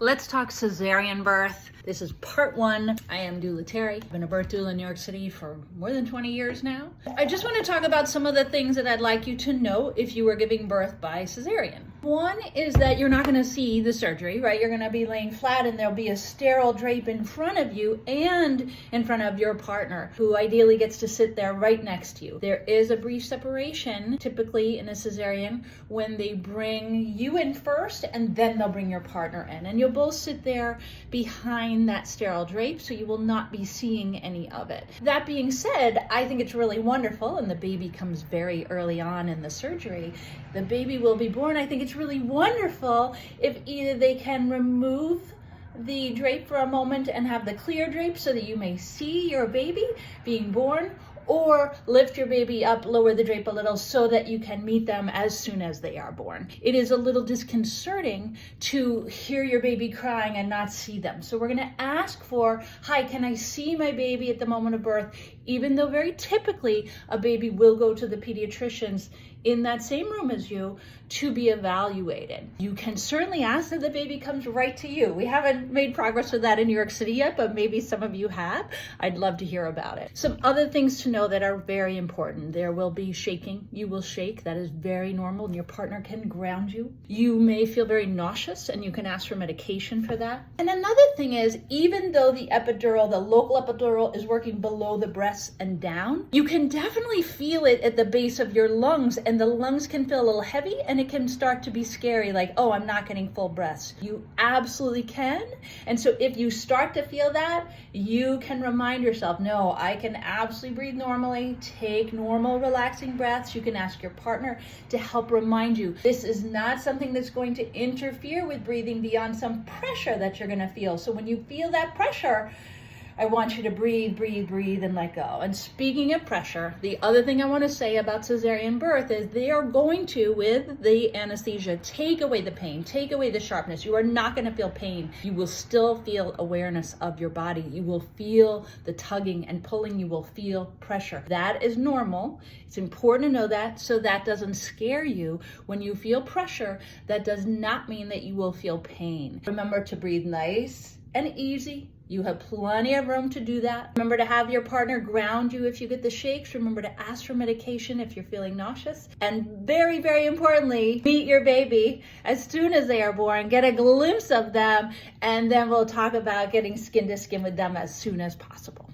Let's talk cesarean birth. This is part one. I am doula Terry. I've been a birth doula in New York City for more than 20 years now. I just want to talk about some of the things that I'd like you to know if you were giving birth by cesarean. One is that you're not going to see the surgery, right? You're going to be laying flat and there'll be a sterile drape in front of you and in front of your partner, who ideally gets to sit there right next to you. There is a brief separation, typically in a cesarean, when they bring you in first and then they'll bring your partner in. And you'll both sit there behind that sterile drape, so you will not be seeing any of it. That being said, I think it's really wonderful, and the baby comes very early on in the surgery. The baby will be born. I think it's really wonderful if either they can remove the drape for a moment and have the clear drape so that you may see your baby being born, or lift your baby up, lower the drape a little so that you can meet them as soon as they are born. It is a little disconcerting to hear your baby crying and not see them. So we're gonna ask for, hi, can I see my baby at the moment of birth? Even though very typically a baby will go to the pediatricians in that same room as you to be evaluated. You can certainly ask that the baby comes right to you. We haven't made progress with that in New York City yet, but maybe some of you have. I'd love to hear about it. Some other things to know that are very important. There will be shaking. You will shake. That is very normal, and your partner can ground you. You may feel very nauseous, and you can ask for medication for that. And another thing is, even though the epidural, the local epidural, is working below the breasts and down, you can definitely feel it at the base of your lungs, and the lungs can feel a little heavy, and it can start to be scary, like, oh, I'm not getting full breaths. You absolutely can. And so if you start to feel that, you can remind yourself, no, I can absolutely breathe normally, take normal relaxing breaths. You can ask your partner to help remind you. This is not something that's going to interfere with breathing beyond some pressure that you're going to feel. So when you feel that pressure, I want you to breathe, breathe, breathe, and let go. And speaking of pressure, the other thing I want to say about cesarean birth is they are going to, with the anesthesia, take away the pain, take away the sharpness. You are not going to feel pain. You will still feel awareness of your body. You will feel the tugging and pulling. You will feel pressure. That is normal. It's important to know that, so that doesn't scare you. When you feel pressure, that does not mean that you will feel pain. Remember to breathe nice and easy. You have plenty of room to do that. Remember to have your partner ground you if you get the shakes. Remember to ask for medication if you're feeling nauseous. And very, very importantly, meet your baby as soon as they are born. Get a glimpse of them, and then we'll talk about getting skin to skin with them as soon as possible.